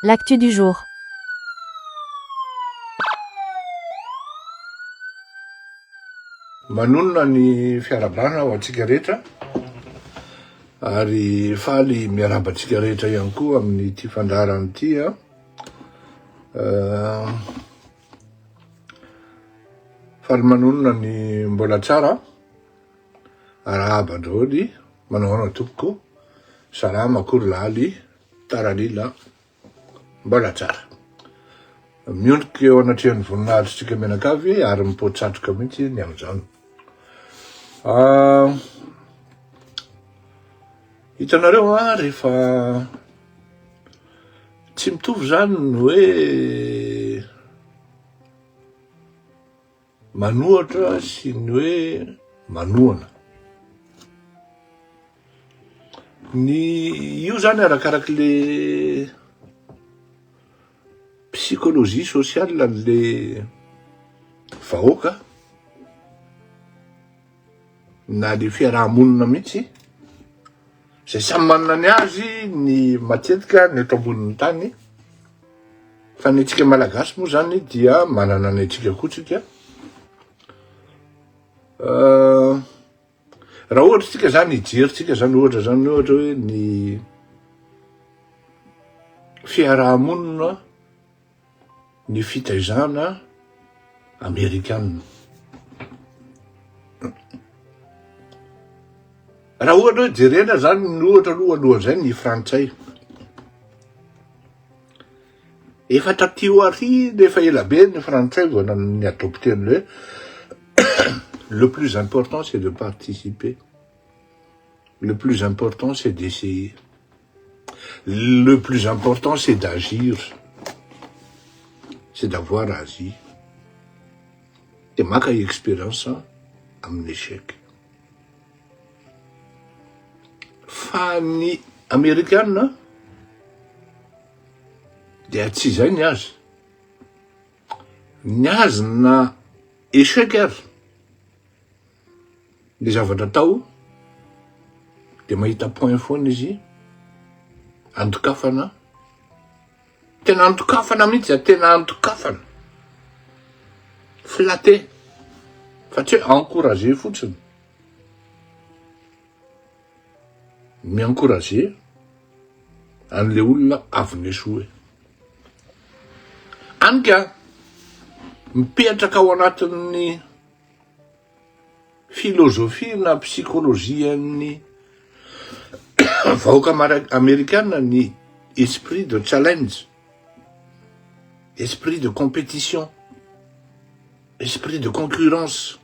L'actu du jour. Manonona ny fiarabanana ho antsika rehetra ary faly miaraba antsika rehetra ihany koa amin'ity fandarany ity faly manonona ny mbola tsara arahaba androany manao tompoko salama akory laly taralila mbola tsara miondrika eo anatrehan'ny voninahitra tsika menakavy ary mipoatratroka mihitsy ny amin'izany. Hitanareo rehefa tsy mitovy zany ny hoe manohatra sy ny hoe manohana. Io zany arakaraky le psychologie sociale le vahoaka na le fiarahamonina mihitsy zay samy manana ny azy ny matetika ny eto ambonin'ny tany, fa ny antsika malagasy moa zany dia manana ny antsika kotsika. Raha ohatra tsika zany hijeritsika zany ohatra hoe ny fiarahamonina ny fitaizana Amerikanina. Raha ohatra hoe jerena zany ny ohatra alohan'izay ny frantsay. Efa taty aoriana efa ela be ny frantsay vao ny adopté an'le le plus important c'est de participer. Le plus important c'est d'essayer. Le plus important c'est d'agir. C'est d'avoir agi. De maka expérience amin'ny échec. Fa ny Amerikanina dia tsy zay ny azy. Ny azy na échec ary le zavatra tao de mahita point foana izy antokafana, tena antokafana mihitsy, tena antokafana, flatter, fa tsy hoe encourager fotsiny, mi-encourager an'le olona avy nesoe. Anika mipetraka ao anatin'ny filozofia na psychologie-ny vahoaka Amerikanina ny esprit de challenge, esprit de compétition, esprit de concurrence,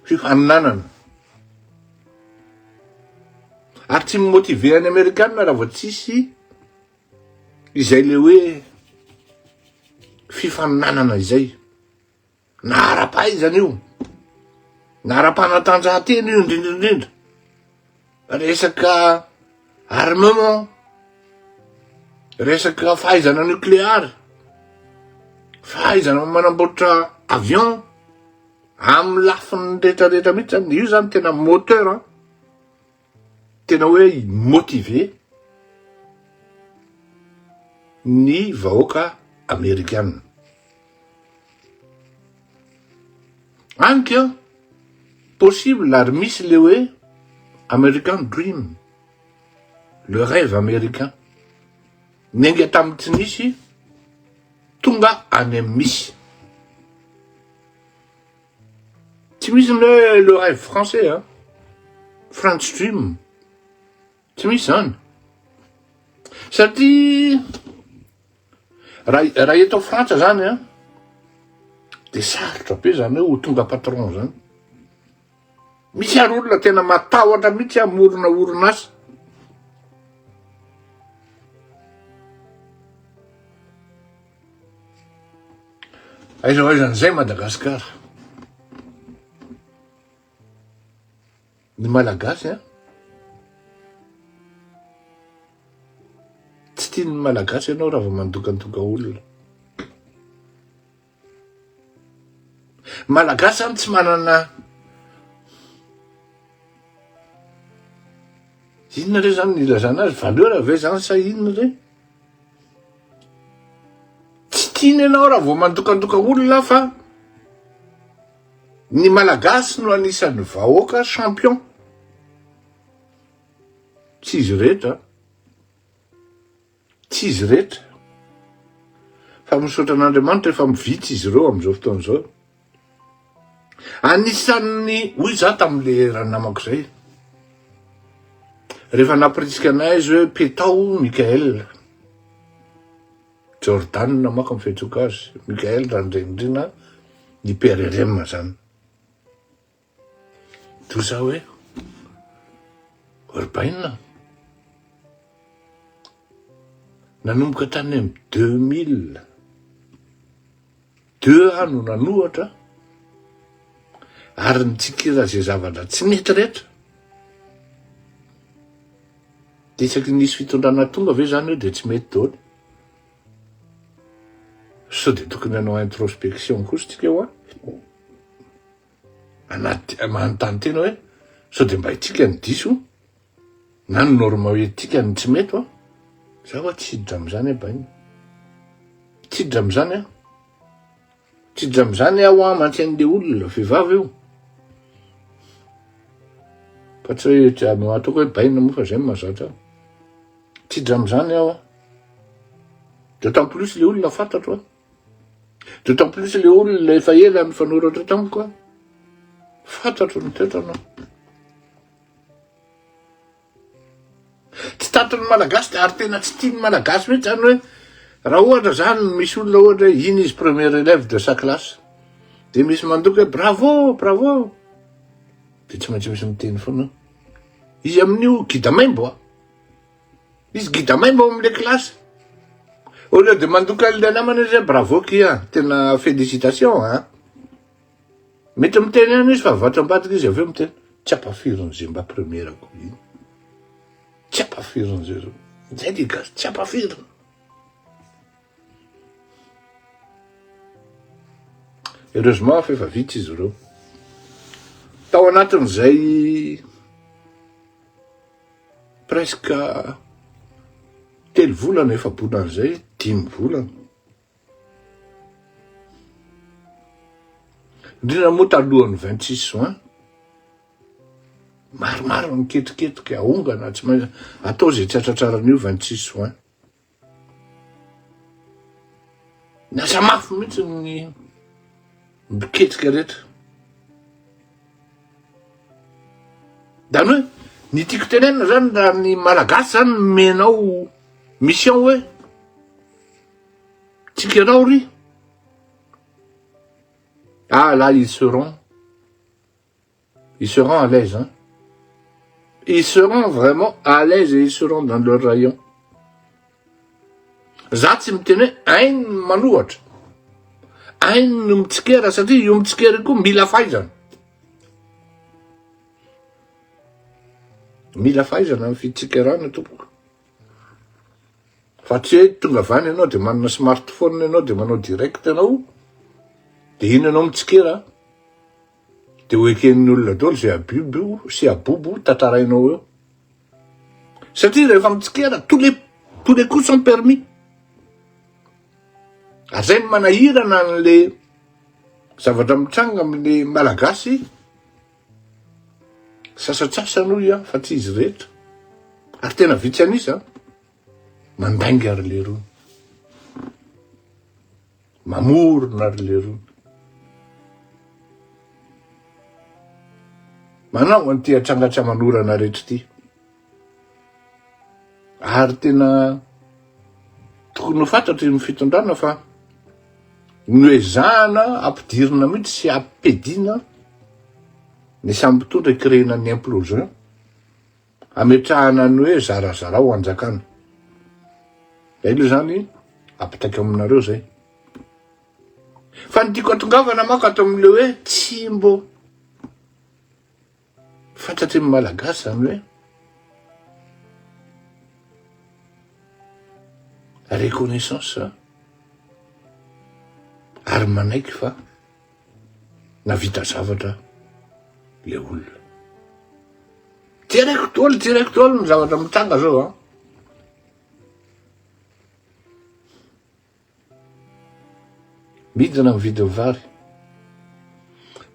fifaninanana. Ary tsy mimotive ny Amerikanina raha vao tsisy izay le hoe fifaninanana izay, na ara-pahaizana io, na ara-panatanjahantena io indrindrindrindra, resaka armement, resaka fahaizana nucléaire, fahaizana manamboatra avion amin'ny lafiny rehetrarehetra mihitsy zany. Io zany tena moteur, tena hoe motiver ny vahoaka Amerikanina. Anka possible ary misy le hoe American Dream, le rêve américain. Nenga tamin'ny tsy nisy tonga any amin'ny misy. Tsy misy le rêve français, French Dream. Tsy misy zany. Satria raha eto Frantsa zany de sarotra be zany ho tonga patron zany. Misy ary olona tena matahotra mihitsy morona orinasa. Aizan'izay Madagasikara. Ny malagasy tsy tian'ny malagasy ianao raha vao mandokandoka olona. Malagasy zany tsy manana inona re zany ilazana azy, valeur ve zany sa inona re? tiany ianao raha vao mandokandoka olona fa ny malagasy no anisan'ny vahoaka champion. Tsy izy rehetra. Tsy izy rehetra. Fa misaotra an'Andriamanitra efa mivitsy izy ireo amin'izao fotoan'izao. Anisan'ny, hoy za tamin'le ranonamako zay. Rehefa naporisika anay izy hoe Petao Mikael. Jordan namako amin'ny fetsoka azy. Mikael randrendrina ny PRRM zany. Toy za hoe, orbaina. Nanomboka tany amin'ny 2000. 2 ano nanohatra. Ary nitsikira zay zavatra tsy mety rehetra. De isaky nisy fitondrana tonga ve zany hoe de tsy mety daholo. Sao de tokony hanao introspection kosa tsika eo anaty manontany tena hoe sao de mba itsika ny diso na ny norma hoe tika ny tsy mety za hoa tsidra am'zany bainy. Tsidra am'zany tsidra am'zany aho amantsy an'le olona vehivavy io. Fa tsy hoe ataoko hoe baina moa fa zay mahazatra. Tsidra am'zany aho d'autant plus le olona fantatro d'autant plus le olona efa ela mifanoratra tamiko fantatro ny toetranao. Tsy tanton'ny malagasy de ary tena tsy tiany malagasy mihitsy zany hoe raha ohatra zany misy olona ohatra iny izy premier élève de sa classe de misy mandoka hoe bravo bravo de tsy maintsy misy miteny foana izy amin'io gidamaimbo izy gidamaimbo am'le klasy. Au lieu de mandoka le namana izy bravo kia tena félicitations mety miteny ihany izy fa vatram-badika izy aveo miteny tsy ampafirony zay mba première ko iny. Tsy ampafirony zay zay le gasy tsy ampafirony. Heureusement fa efa vitsy izy ireo. Tao anatin'izay presque 3 volana efa bonan'izay 5 volana. Indrindra moa talohan'ny 26 juin. Maromaro miketriketrika aongana tsy maintsy atao zay tsy atratraran'io 26 juin. Nasa mafy mihitsy ny miketrika rehetra. Zany hoe ny tiako tenena zany raha ny malagasy zany menao mission hoe tsika anao ry. Là ils seront à l'aise ils seront vraiment à l'aise et ils seront dans leur rayon. Za tsy miteny hoe ainy manohatra ainy no mitsikera satria io mitsikera koa mila fahaizana. Mila fahaizana amin'ny fitsikerana tompoko. Fa tsy hoe tonga avany ianao de manana smartphone ianao de manao direct ianao de iny ianao mitsikera de ho eken'ny olona daholo zay abibo io sy abobo tantarainao eo. Satria rehefa mitsikera tous les coups sont permis. Zay manahirana an'le zavatra mitranga amin'le malagasy sasatsasany hoy fa tsy izy rehetra. Ary tena vitsy an'isa mandainga ary le rony. Mamorona ary le rony. Manao an'ity atrangatra manorana rehetra ity. Ary tena tokony ho fantatry ny fitondrana fa noezahana ampidirina mihitsy sy ampedina ny samy mpitondra ikrena ny implosion ametrahana ny hoe zarazara ho anjakana. Ilo zany apitaky aminareo zay. Fa ny tiako atongavana mako ato amin'le hoe tsy mbo fantatry ny malagasy zany hoe reconnaissance ary manaiky fa navita zavatra le olona. Direct daholo ny zavatra mitranga zao midina mividy ny vary.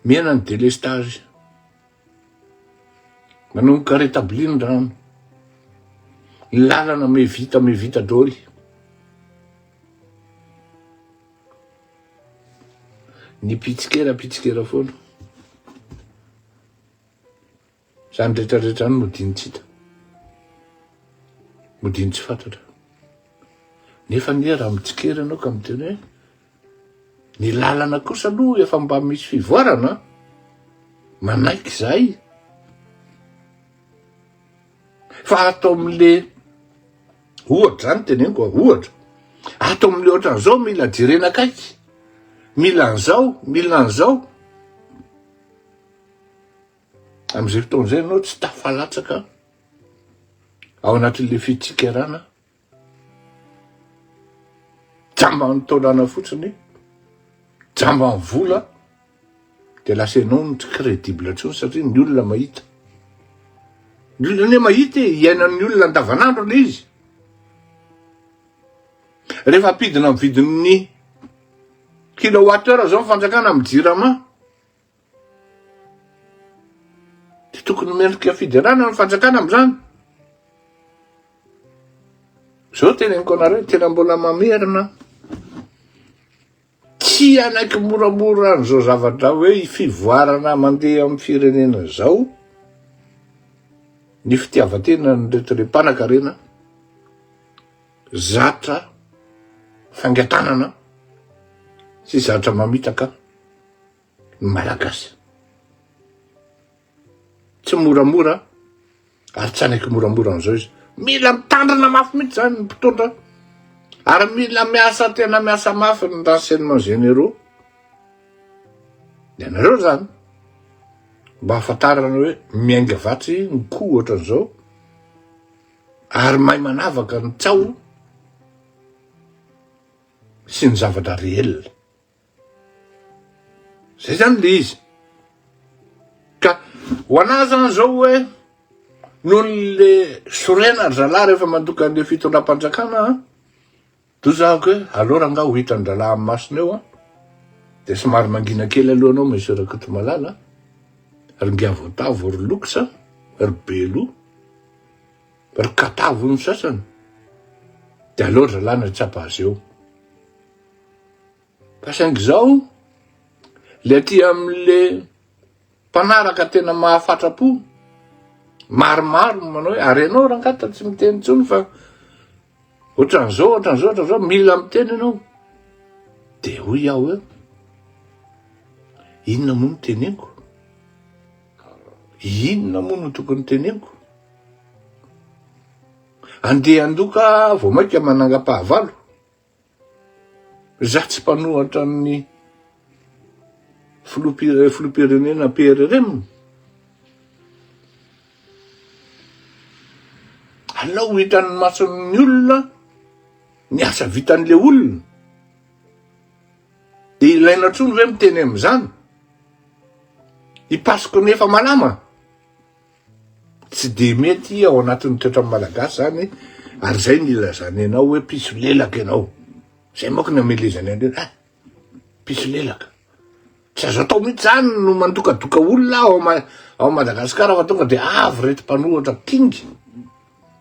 Miena ny délestage. Manomboka rétabliny rano. Lalana mevita daholo. Ny pitsikera foana. Zany rehetrarehetra any modiny tsy hita. Modiny tsy fantatra. Nefa nia raha mitsikera anao ka miteny hoe ny lalana kosa aloha efa mba misy fivoarana. Manaiky zay. Fa atao am'le ohatra zany teneniko ohatra. Atao am'le ohatran'izao mila jerena akaiky. Mila an'izao. Am'izay fotoan'izay anao tsy tafalatsaka ao anatin'le fitsikerana. Jamba ny taolana fotsiny, jamba ny vola, de lasa ianao ny tsy crédible intsony satria ny olona mahita. Ny olona mahita iainan'ny olona andavanandro le izy. Rehefa apidina amin'ny vidin'ny kilowattheure zao fanjakana amin'ny jirama. De tokony mendrika fiderana ny fanjakana amin'izany. Zao teneniko anareo tena mbola mamerina. Tsy anaiky moramora an'izao zavatra hoe fivoarana mandeha amin'ny firenena zao. Ny fitiavatena ny rehetra mpanankarena. Zatra fangatanana sy zatra mamitaka ny malagasy. Tsy moramora ary tsy anaiky moramora an'izao izy. Mila mitandrina mafy mihitsy zany ny mpitondra. Ary mila tena miasa mafy ny renseignements généraux. De anareo zany mba ahafantarana hoe miainga vatsy ny koa ohatran'izao. Ary mahay manavaka ny tsao sy ny zavatra réel. Zay zany le izy. Ka ho anahy zany zao hoe noho le sorena ry zalahy rehefa mandoka an'le fitondram-panjakana, tozahako hoe alora nga ho hitan'ny zalahy amin'ny masona eo. De somary mangina kely alohanao monsieur Rakotomalala. Ry Ngiavotavo, ry Loksa, ry Belo, ry Katavo ny sasany. De aleo ry zalahy ny tsapa azy eo. Fa saingy zao, le aty am'le mpanaraka tena mahafatrapo, maromaro manao hoe ary ianao rangata tsy miteny intsony fa ohatran'izao, mila miteny ianao. De hoy aho hoe inona moa no teneniko? Inona moa no tokony teneniko? Andeha andoka vao maika manangam-pahavalo. Za tsy mpanohatra ny filoham-pirenena PRRM. Alao hitan'ny mason'ny olona ny asa vitan'le olona. De ilaina intsony hoe miteny amin'izany. Ipasoko nefa malama. Tsy de mety ao anatin'ny toetra malagasy zany, ary zay ny ilazany ianao hoe piso lelaka ianao. Zay moka ny amelezany andreo, piso lelaka. Tsy azo atao mihitsy zany no mandokadoka olona ao Madagasikara fa tonga de avy reto mpanohatra kingy.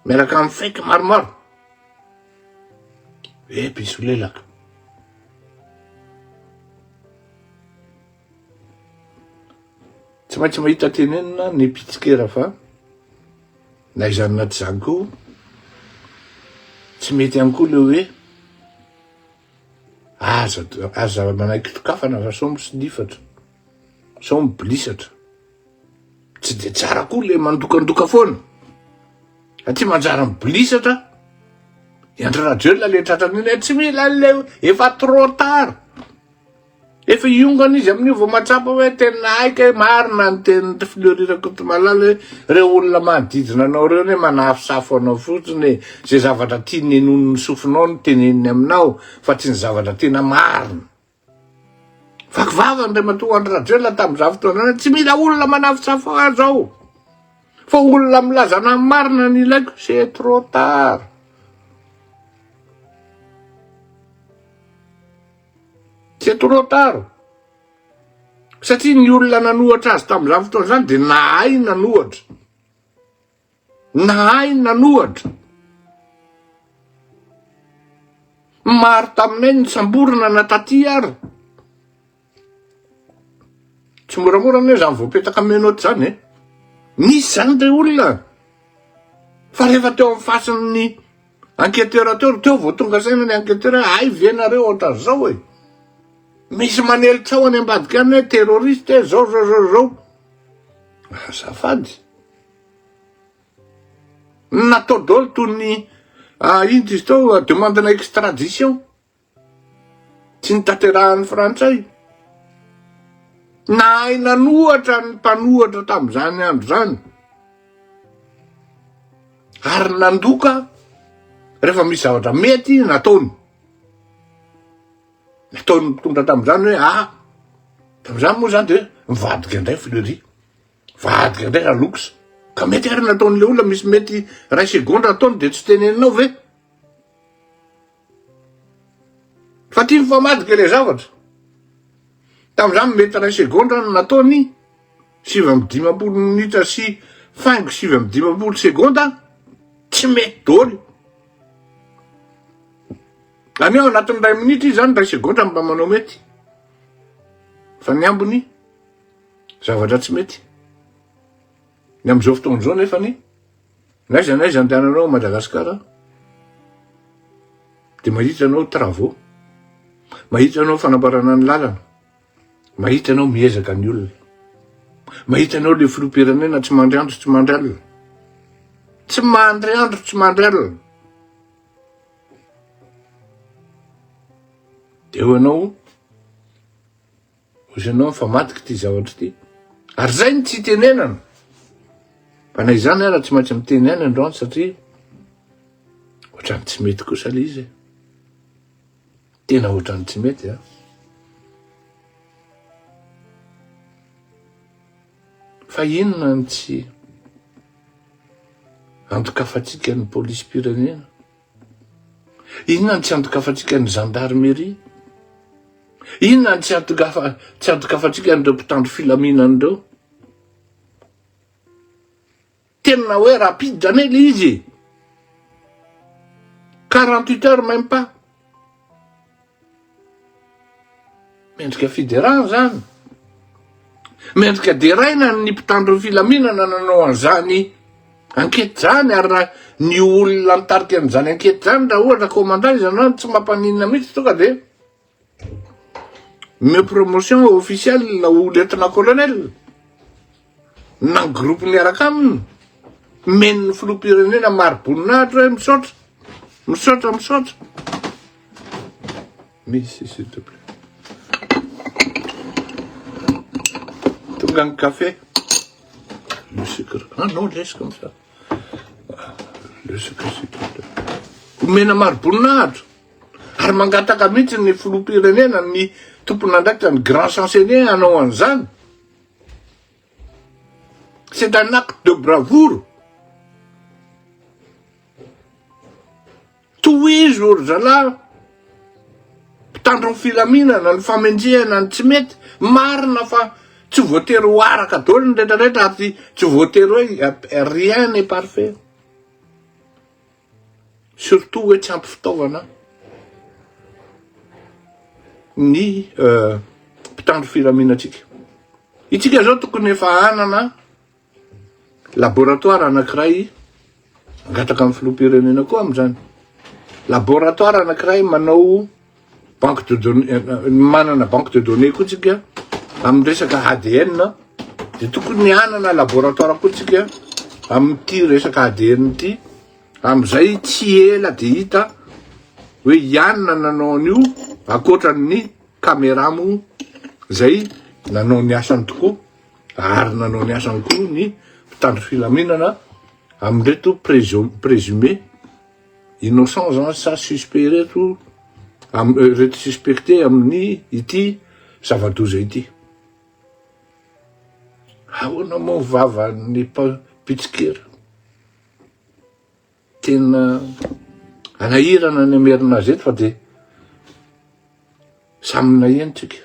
Miaraka amin'ny faiky maromaro. Piso lelaka. Tsy maintsy mahita tenenina ny pitsikera fa na izany na tsy zany koa tsy mety ihany koa le hoe aza manaiky tokafana fa sao sy difatra, sao mibilisatra. Tsy de tsara koa le mandokandoka foana. Aty manjara mibilisatra. Iandry radio le tratran'iny tsy mila le efa trop tard. Efa iongana izy amin'io vao matsapa hoe tena aika marina ny tenin'ny Fleury Rakotomalala reo olona manodidina anao reo ne manafosafo anao fotsiny zay zavatra tiany nenon'ny sofinao no teneniny aminao fa tsy ny zavatra tena marina. Vakivava Andriamatoa Andry Rajoelina tamin'izao fotoana tsy mila olona manafosafo azy ao. Fa olona milazana marina ny ilaiko, c'est trop tard. C'est trop tard. Satria ny olona nanohatra azy tamin'izany fotoana zany dia nahay nanohatra. Nahay nanohatra. Maro taminay ny samborina nataty ary. Tsy moramora ny zany voapetaka menoatra zany e. Nisy zany re olona. Fa rehefa teo amin'ny fasin'ny enquêteur teo vao tonga saina ny enquêteur ay vienareo ohatra zao e. Misy manelitra ao any ambadika any hoe terroriste e zao. Azafady. Natao daholo toy ny ino izy tao demandena extradition. Tsy nitanterahan'ny Frantsay. Nahay nanohatra ny mpanohatra tamin'izany andro zany. Ary nandoka rehefa misy zavatra mety nataony. Nataony mitondra tamin'izany hoe tamin'izany moa zany dia mivadika indray Fleury. Vadika indray Lalox. Ka mety ary nataon'le olona misy mety ray segondra nataony dia tsy teneninao ve? Fa tia mifamadika le zavatra. Tamin'izany mety ray segondra nataony 7-15 minitra sy faingo 7-15 segondra tsy mety daholo. Any ao anatin'ny ray minitra izy zany ray segondra mba manao mety. Fa ny ambony zavatra tsy mety. Ny am'izao fotoana izao nefa n'aiza andehananao a Madagasikara dia mahita anao travaux, mahita anao fanambarana ny lalana, mahita anao miezaka ny olona, mahita anao le filoham-pirenena tsy mandry andro tsy mandry alina, tsy mandry andro tsy mandry alina. Dia eo ianao ozy ianao mifamadika ty zavatra ty. Ary zay ny tsy tenenana. Fa na izany ara tsy maintsy mitenena androany satria ohatrany tsy mety kosa le izy. Tena ohatrany tsy mety Fa inona ny tsy andokafatsika ny polisy-pirenena? Inona ny tsy andokafatsika ny gendarmerie? Inona ny tsy andokafatsika n'ireo mpitandro filaminan'ireo? Tena hoe rapide zany le izy. 48 heures même pas. Mendrika fidérant zany. Mendrika deraina ny mpitandro filaminana nanao an'izany enquête zany ary raha ny olona mitarika an'izany enquête zany raha ohatra commandant izy anao tsy mampaninona mihitsy tonga dia me promotion officielle ho lieutenant-colonel na ny groupe niaraka aminy men'ny filoham-pirenena maro-boninahitra hoe misaotra. Misy s'il te plaît. Tonga ny café. Le sucre. Ah non, laisse comme ça. Le sucre s'il te plaît. Mena maro-boninahitra. Ary mangataka mihitsy ny filoham-pirenena ny tompon'andraikitra ny grand chancelier hanao an'izany. C'est un acte de bravoure. Tohizo ory zalahy mpitandro ny filaminana ny famendrihana ny tsy mety marina fa tsy voatery ho araka daholo ny rehetrarehetra ary tsy voatery hoe rien n'est parfait. Surtout hoe tsy ampy fitaovana ny mpitandro filaminatsika. Itsika zao tokony efa hanana laboratoire anankiray angataka amin'ny filoham-pirenena koa amin'izany. Laboratoire anankiray manao banque de données, manana banque de données koa tsika amin'ny resaka ADN, dia tokony hanana laboratoire koa tsika amin'ity resaka ADN ity, amin'izay tsy ela dia hita hoe ianona nanao an'io akoatran'ny caméra mo zay nanao ny asany tokoa, ary nanao ny asany koa ny mpitandro filaminana amin'reto présumé innocent zany sa suspect reto suspecté amin'ny ity zava-doza ity. Ahoana moa vavan'ny pitsikera? Tena anahirana ny amerinazy eto fa dia samina entsika.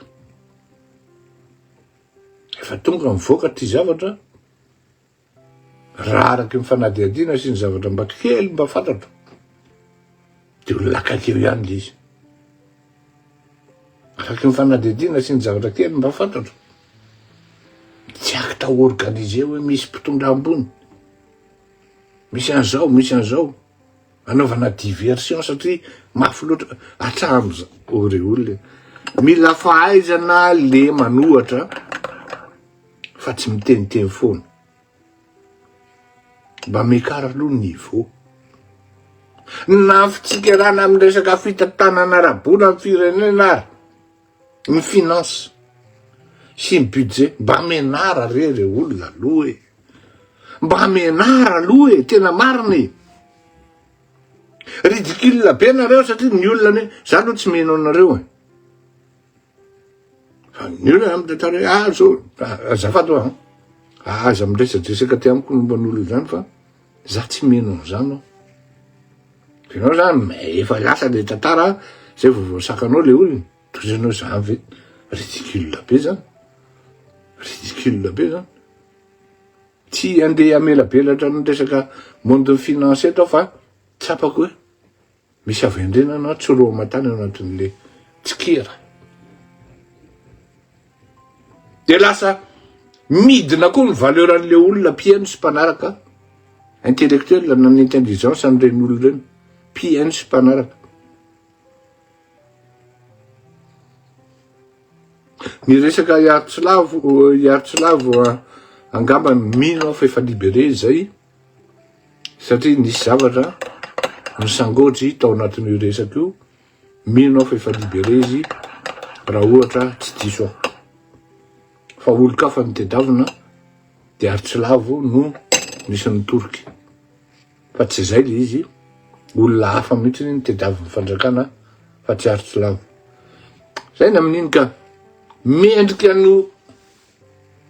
Efa tonga mivoaka ty zavatra. Raha araky mifanadihadiana sy ny zavatra mba kely mba fantatro. De ho lakakeo ihany le izy. Araky mifanadihadiana sy ny zavatra kely mba fantatro. Tsy akita organise hoe misy mpitondra ambony. Misy an'izao. Anaovana diversion satria mafy loatra hatramin'izao ore olona. Mila fahaizana le manohatra fa tsy miteniteny foana. Mba mekara aloha niveau. Na fitsikirana amin'ny resaka fitantanana ara-bola amin'ny firenena ary. Ny finance sy ny budget mba menara re olona aloha e. Mba menara aloha e, tena marina. Ridicule be nareo satria ny olona ne za aloha tsy meno anareo e. Fa ny olona amtetare zao azafady ho aza miresadresaka ty amiko momba n'olona zany fa za tsy meno an'izany. Fenao zany efa lasa le tantara zay vovoasakanao le olona. Tozanao zany ve ridicule be zany. Ridicule be zany. Tsy andeha amelabelatra ny resaka monde finance eto fa tsapako hoe misy avendrena na tsoro amatany anatin'le tsikera. De lasa midina koa ny valeur an'le olona mpiaino sy mpanaraka intellectuel na ny intelligence an'ireny olona ireny. Mpiaino sy mpanaraka. Ny resaka Iartsilavo angamba mino fa efa libéré zay satria nisy zavatra nisangotry tao anatin'io resaka io. Mino fa efa libéré izy raha ohatra tsy diso aho. Fa olo-kafa nitedavina de Iartsilavo no nisy ny Torky. Fa tsy zay le izy, olona hafa mihitsy nitedavina fandrakana fa tsy Iartsilavo. Zay na amin'iny ka mendrika no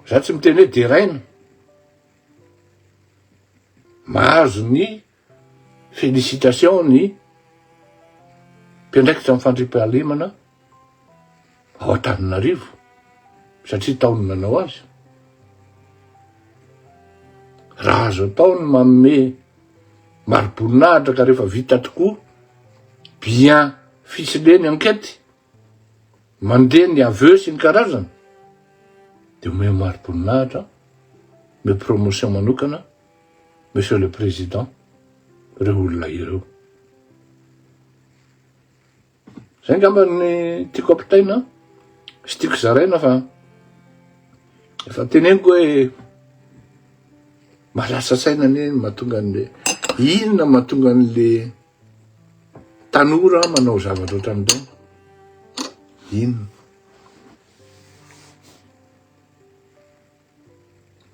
za tsy miteny hoe deraina. Mahazo ny félicitation ny mpiandraikitra amin'ny fandriam-pahalemana ao Antananarivo satria taony nanao azy. Raha azo atao ny manome mari-boninahitra ka rehefa vita tokoa bien ficelé ny enquête mandeha ny aveu sy ny karazana de ome mari-boninahitra me promotion manokana monsieur le président reo olona ireo. Zay ngamba ny tiako ampitaina sy tiako zaraina fa efa teneniko hoe malasa saina ny mahatonga an'le inona mahatonga an'le tanora manao zavatra ohatran'ireny. Inona?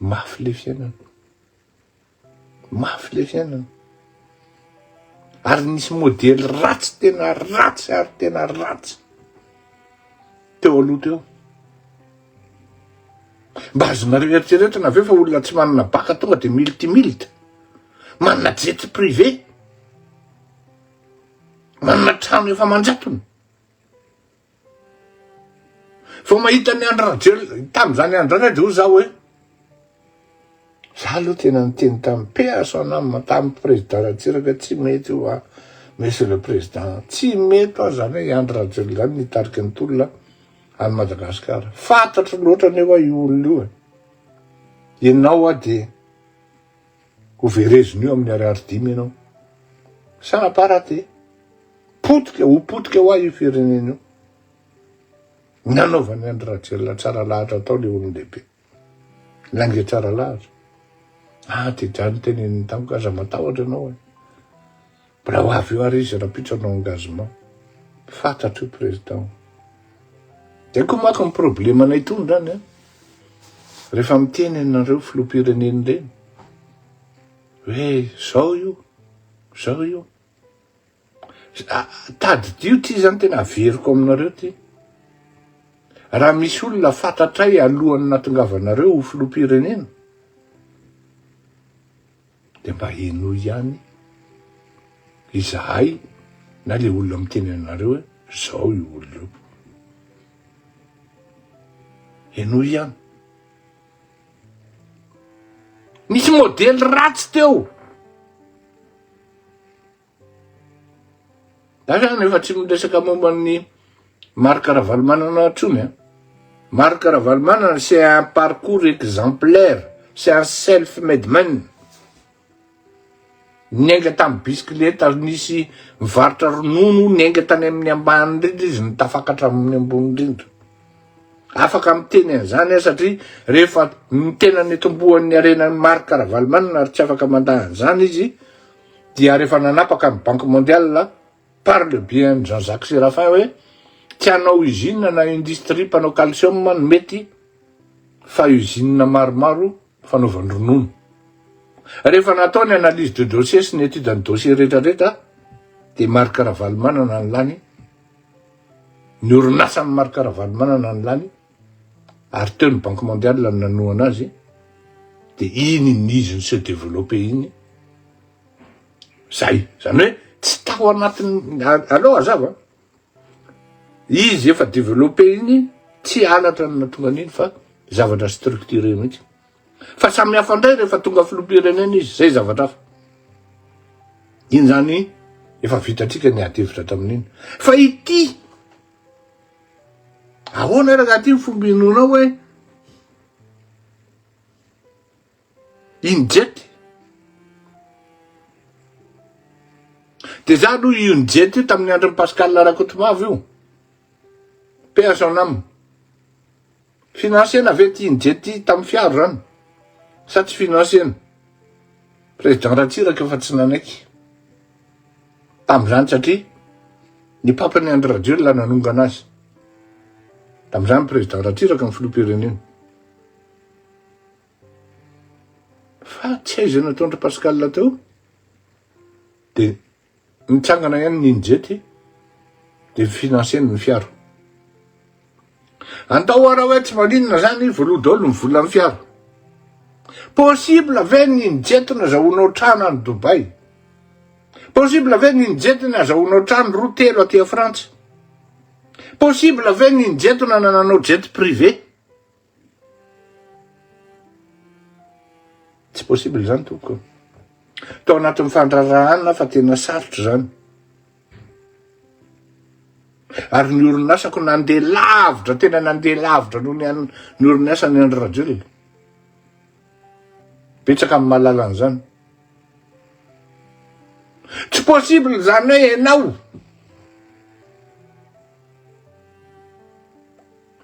Mafy le fiainana. Mafy le fiainana. Ary nisy modely ratsy tena ratsy ary tena ratsy teo aloha teo. Mba azonareo eritreretra ve fa olona tsy manana baka tonga de multimilita, manana jet privé, manana trano efa manjatony. Fa mahita ny André Rajoelina tamin'izany André Rajoelina zaho hoe za aloha tena niteny tamin'ny PSN tamin'ny président Ratsiraka tsy mety io monsieur le président, tsy mety aho zany hoe André Rajoelina zany nitariky ny tolona any Madagasikara. Fantatro loatra anefa io olona io e. Ianao de ho vereziny io amin'ny ariary 10 ianao. Sanaparaty. Potika ho io firenena io. Nanaovany André Rajoelina tsara lahatra atao le olona lehibe. Lange tsara lahatra. Ty drany teneniny tamiko aza matahotra anao e. Mbola ho avy eo ary izy rapitra anao engagement. Fantatro io président. Zay koa manko ny problème anay tony zany rehefa miteny anareo filoham-pireneny reny hoe zao io tadidio ty zany tena averiko aminareo ty. Raha misy olona fantatray alohan'ny nahatongavanareo ho filoham-pirenena de mba eno ihany izahay na le olona miteny anareo hoe zao io olona io. Ianao ihany. Misy modely ratsy teo. Zany efa tsy miresaka momban'ny Marc Ravalomanana intsony. Marc Ravalomanana, c'est un parcours exemplaire, c'est un self-made man. Niainga tamin'ny bisikileta, nisy mivarotra ronono, niainga tany amin'ny ambany indrindra izy nitafakatra amin'ny ambony indrindra. Afaka miteny an'izany satria rehefa ny tena netombohan'ny arenan'ny Marc Ravalomanana ary tsy afaka mandahy an'izany izy, dia rehefa nanapaka amin'ny Banque mondiale par le bien de Jean-Jacques Séraphin hoe tsy hanao usine na industrie mpanao calcium no mety fa usine maromaro fanaovany ronono. Rehefa natao ny analyse de dossier sy ny étude ny dossier rehetrarehetra, dia Marc Ravalomanana ny lany, ny orinasan'ny Marc Ravalomanana ny lany, ary teo ny Banque mondiale no nanohana azy, dia iny izy ny se développé iny. Zay, zany hoe tsy tao anatiny aloha azava. Izy efa développé iny, tsy halatra ny natonga an'iny fa zavatra structuré mihitsy. Fa samy hafa indray rehefa tonga filoham-pirenena izy, zay zavatra hafa. Iny zany efa vitatsika ny adevitra tamin'iny. Fa ity, ahoana raha ty fomba inonao hoe Injet. Dia za aloha Injet io tamin'ny andron'ny Pascal Rakotomanga io. Paix à son âme. Finansiena ve ty Injet tamin'ny fiaro zany? Sa tsy finansiena? Président Ratsiraka efa tsy nanaiky tamin'izany satria ny papany Andry Rajoelina nanonga anazy. Tamin'izany président Ratsiraka ny filoham-pirenena. Fa tsy aiza nataondry Pascal teo, dia nitsangana ihany ny Injet, dia finansieny ny fiaro. Antao ara hoe tsy maninona zany voaloha daholo ny vola amin'ny fiaro. Possible ve ny Injet nazahoanao trano any Dubai? Possible ve ny Injet nazahoanao trano roa telo aty a Frantsa? Possible ve ny Injet nananao jet privé? Tsy possible zany tompoko. Tao anatin'ny fandrarahana fa tena sarotra zany. Ary ny orinasako nandeha lavitra, tena nandeha lavitra noho ny orinasany Andry Rajoelina. Betsaka amin'ny mahalala an'izany. Tsy possible zany hoe ianao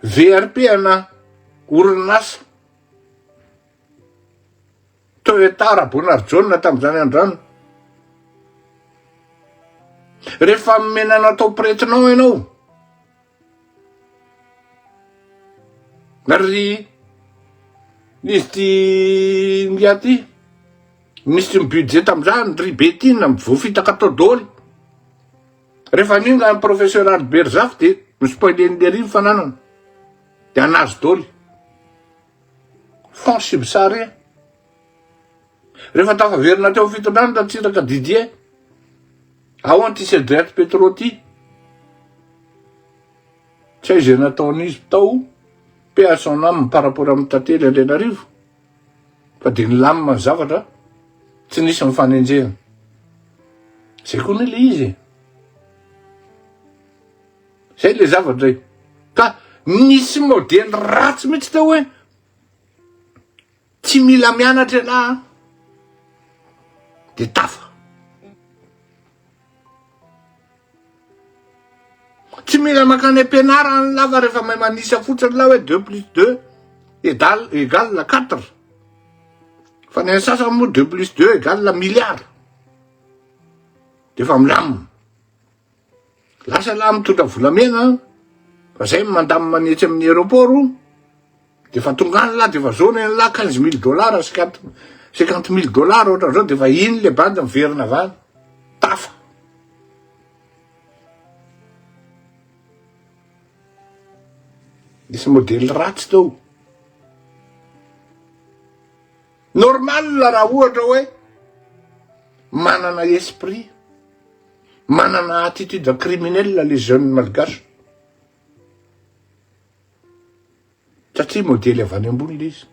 VRP ana orinasa Toyota Rabonarjona tamin'izany andrano. Rehefa menana atao pretinao ianao, ary izy ty ngiaty misy ny budget tamin'izany ribetina voafitaka atao dôly. Rehefa ninga ny professeur Albert Zaf dia mispoileny le rivo fananana, dia anazy dôly fonce besary. Rehefa tafaverina teo fitondrany Ratsiraka Didier, ahoana ty Cédric Petro ty? Tsy hay izay nataon'izy tao, paix à son âme par rapport amin'ny tantely Andrianarivo, fa dia nilamina ny zavatra, tsy nisy mifanenjehana. Zay koa le izy. Zay le zavatra zay. Ka nisy modely ratsy mihitsy tao hoe tsy mila mianatra ialahy, dia tafa. Tsy mila makany am-pianarana lava rehefa mahay manisa fotsiny la hoe 2 plus 2 égale 4. Fa ny sasany moa 2 plus 2 égale milliard. Dia efa milamina. Lasa laha mitondra volamena, fa zay mandamy manetsy amin'ny aéroport, dia efa tonga any laha, dia efa zao ny laha $15,000, $50,000 ohatra zao, dia efa iny le bande miverina avany. Tafa. Misy modely ratsy tao. Normal raha ohatra hoe manana esprit, manana attitude criminelle les jeunes malgaches. satria modely avy any ambony izy.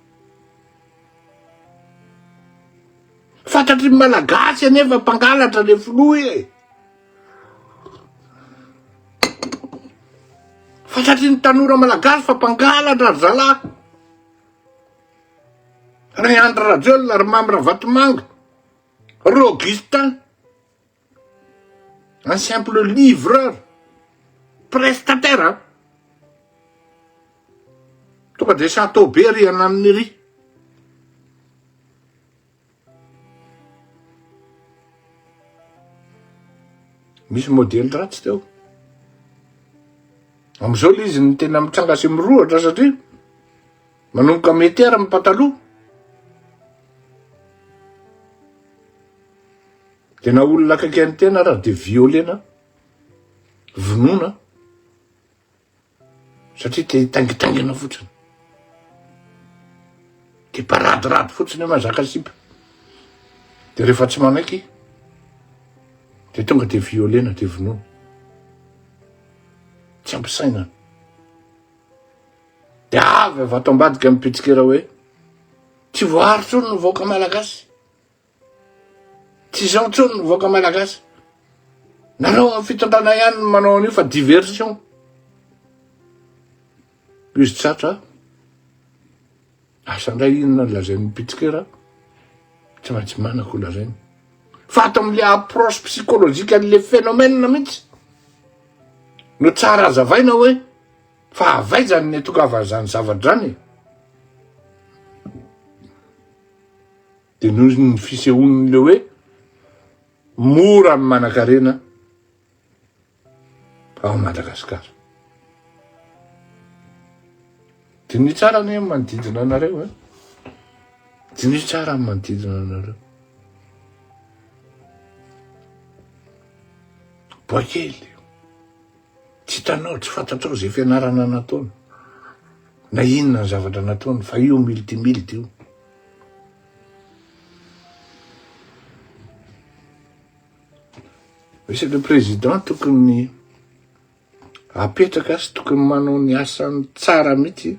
Fantatry ny malagasy anefa mpangalatra le filoha e. Fantatry ny tanora malagasy fa mpangalatra ry zalahy. Ry Andry Rajoelina, ry Mamy Ravatomanga, ry Augustin, un simple livreur, prestataire. Tonga de Chateau be ry ananiny ry. Misy modely ratsy teo. Am'izao le izy ny tena mitranga sy mirohatra satria manomboka metera amin'ny pataloha. Tena olona akaiky any tena raha de violena, vonoina, satria te hitangitangina fotsiny. Te paradirady fotsiny mazaka sipa. De rehefa tsy manaiky, de tonga de violena, de vonoina. Tsy ampisaina. De avy ato ambadika mipitsikera hoe tsy voary tsony ny vahoaka malagasy. Tsy zao tsony ny vahoaka malagasy. Nareo amin'ny fitondrana ihany no manao an'io fa diversion. Izy tratra. Asa ndray inona lazainy mipitsikera? Tsy maintsy manako lazainy. Fa ato amin'le approche psychologique an'le phénomène mihitsy. No tsara azavaina hoe fa avaizany ny tokavazany zavadrany. De noho ny fisehoan'le hoe mora ny manan-karena ao Madagasikara. Ty ny tsara ny manodidina anareo e. Ty ny tsara ny manodidina anareo. Boakely. Tsy hitanao, tsy fantatrao zay fianarana nataony. Na inona ny zavatra nataony, fa io milty io. Monsieur le Président tokony apetraka sy tokony manao ny asany tsara mihitsy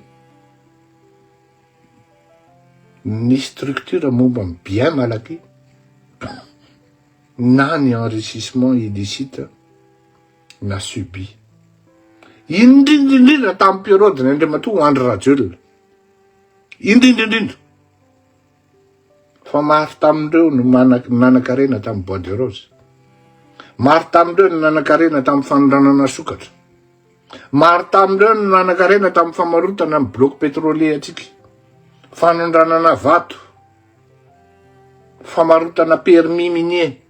ny structure momba ny bien malaky na ny enrichissement illicite na subi. Indrindrindrindra tamin'ny période Andriamatoa Andry Rajoelina. Indrindrindrindra. Fa maro tamindreo no nanan-karena tamin'ny Bois de Rose. Maro tamindreo no nanan-karena tamin'ny fanondranana sokatra. Maro tamindreo no nanan-karena tamin'ny famarotana amin'ny bloc pétrolier atsika. Fanondranana vato. Famarotana permis minier.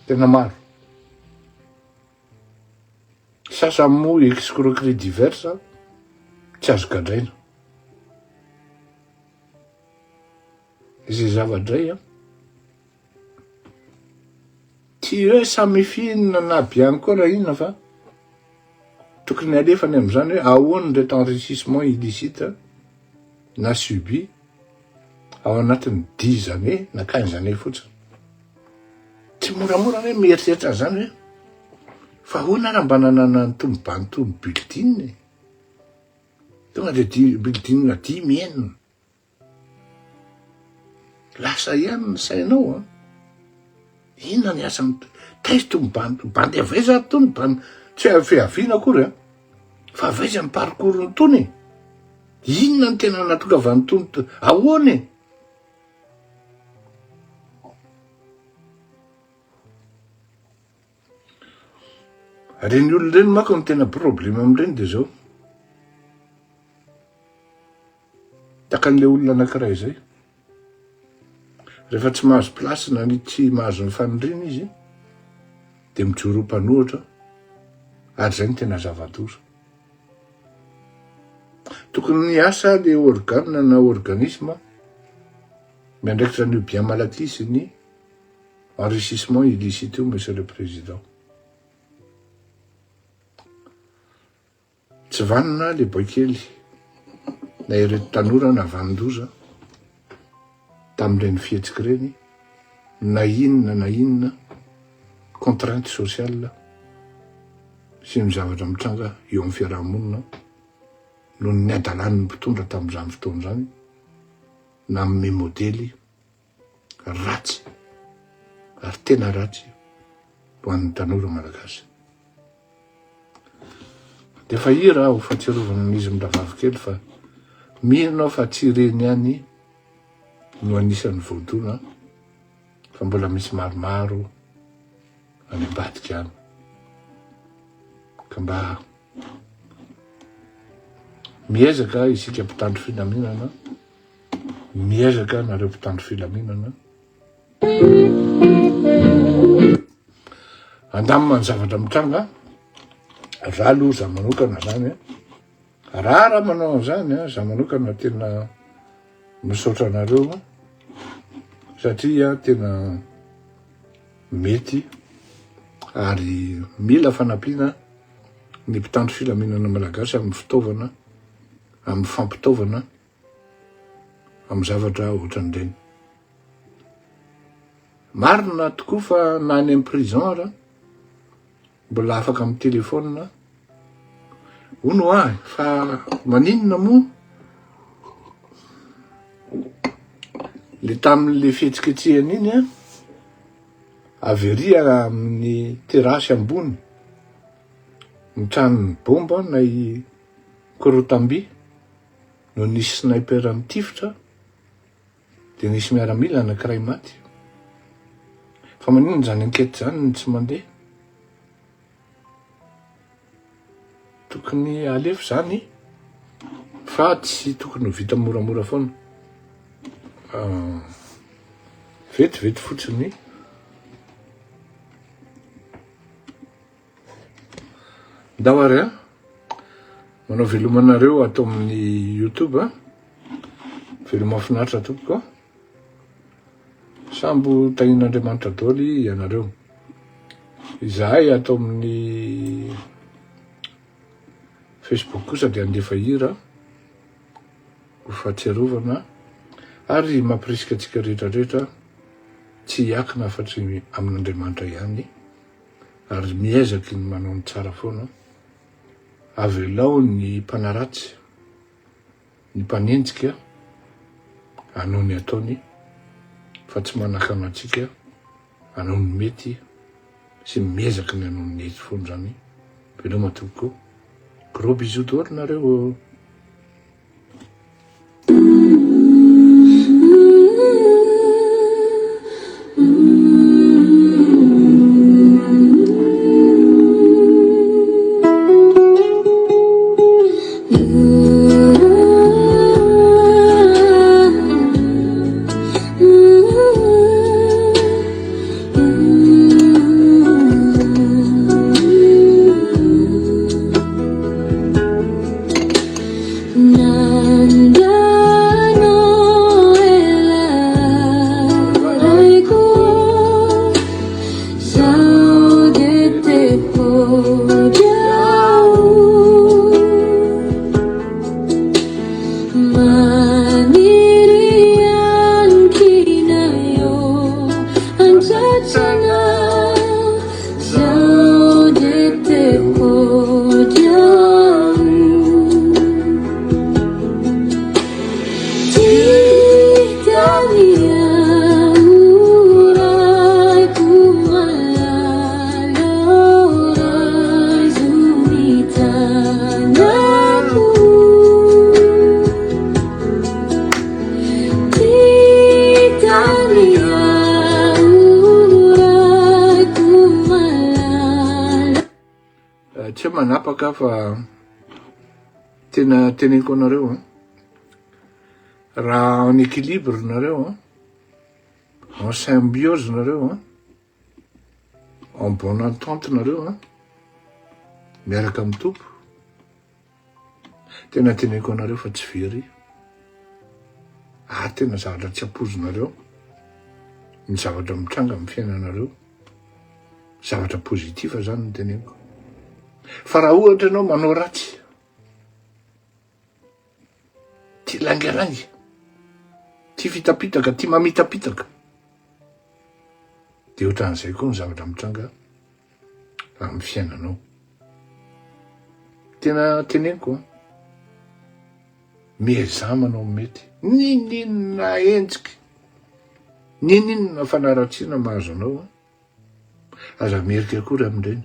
Tena maro. Sasany moa escroquerie diversa, tsy azo gadraina. Izay zavadray tsy hoe samy fihinana na biany koa raha inona fa tokony alefany amin'izany hoe ahoana reto enrichissement illicite na subi ao anatin'ny 10 années na 15 années fotsiny. Tsy moramora hoe mieritreritra zany hoe fa hoana raha mba nanana ny tombany bulletin. Tonga de bulletin 10 enina. Lasa ihany ny sainao inona ny asany taizy tombany bandy avaiza tombany tsy fehaviana akory fa avaiza ny parcours ny tony. Inona ny tena natokavany tony ahoany. Reny olona reny manko ny tena problème amin'ireny de zao. Takan'le olona anankiray zay. Rehefa tsy mahazo place na tsy mahazo ny fanondrina izy de mijoro mpanohatra ary zay ny tena zava-doza. Tokony ny asa le organe na organisme miandraikitra ny bien malakisy ny enrichissement illicite io, Monsieur le Président. Tsy vanina le boakely na ireto tanora na vanindoza tamin'ireny fihetsiky reny na inona contrainte sociale sy ny zavatra mitranga eo amin'ny fiarahamonina noho ny adalan'ny mpitondra tamin'izany fotoana zany na amin'ny modely ratsy ary tena ratsy ho an'ny tanora malagasy. De fa hira ho fahatsiarovana an'izy mindravavy fa mihina fa tsy ireny ihany no anisan'ny voadona fa mbola misy maromaro any ambadika any. Ka mba miezaka isika mpitandro filaminana, miezaka nareo mpitandro filaminana, andamina ny zavatra mitranga. Raha aloha za manokana zany raha manao an'izany za manokana tena misaotra anareo satria tena mety ary mila fanampiana ny mpitandro filaminana malagasy amin'ny fitaovana, amin'ny fampitaovana, amin'ny zavatra ohatran'ireny. Marina tokoa fa na any amin'ny prison ara mbola afaka amin'ny telefônina ono fa maninona moa le tamin'le fihetsiketsehana iny averia amin'ny terasy ambony mitranony bomba na i korotamby no nisy sniper mitifitra de nisy miaramila anankiray maty. Fa maninona zany ankety zany ny tsy mandeha? Tokony alefa zany fa tsy tokony ho vita moramora foana. Vetivety fotsiny ndawary manao velomanareo atao amin'ny YouTube veloma mahafinaritra tompoko. Sambo tahin'Andriamanitra daoly ianareo. Izahay atao amin'ny Facebook kosa dia andefa hira ho fahatsiarovana ary mampirisika antsika rehetrarehetra tsy hiakina fa tsy amin'Andriamanitra ihany ary miezaky ny manao ny tsara foana. Avelao ny mpanaratsy, ny mpanenjika hanao ny ataony fa tsy manakana antsika hanao ny mety sy miezaky ny hanao ny hety foana zany. Veloma tompoko. Gros bisous daholo nareo. Tsy manapaka fa tena teneniko anareo raha en équilibre nareo en symbiose nareo en bonne entente nareo miaraka amin'ny tompo. Tena teneniko anareo fa tsy very tena zavatra tsy ampozonareo ny zavatra mitranga amin'ny fiainanareo, zavatra pozitiva zany ny teneniko. Fa raha ohatra ianao manao ratsy, tia langalangy, tia fitapitaka, tia mamitapitaka, de ohatran'izay koa ny zavatra mitranga amin'ny fiainanao. Tena teneniko a. Miezama anao mety. Ninina entsiky. Ninina fanaratsiana mahazo anao. Aza merika akory amindreny.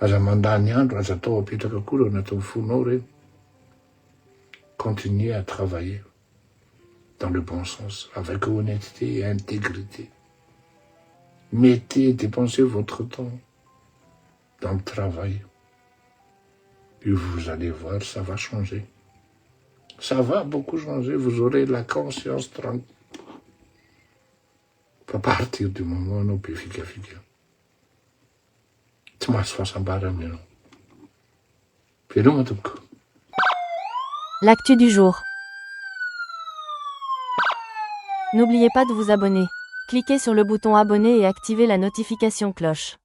Aza mandany andro, aza atao apetraka akory anatin'ny fonao reny. Continuez à travailler dans le bon sens, avec honnêteté et intégrité. Mettez, dépensez votre temps dans le travail. Et vous allez voir, ça va changer. Ça va beaucoup changer, vous aurez la conscience tranquille. À partir du moment où on peut fica. Tu m'as fait un L'actu du jour. N'oubliez pas de vous abonner. Cliquez sur le bouton abonner et activez la notification cloche.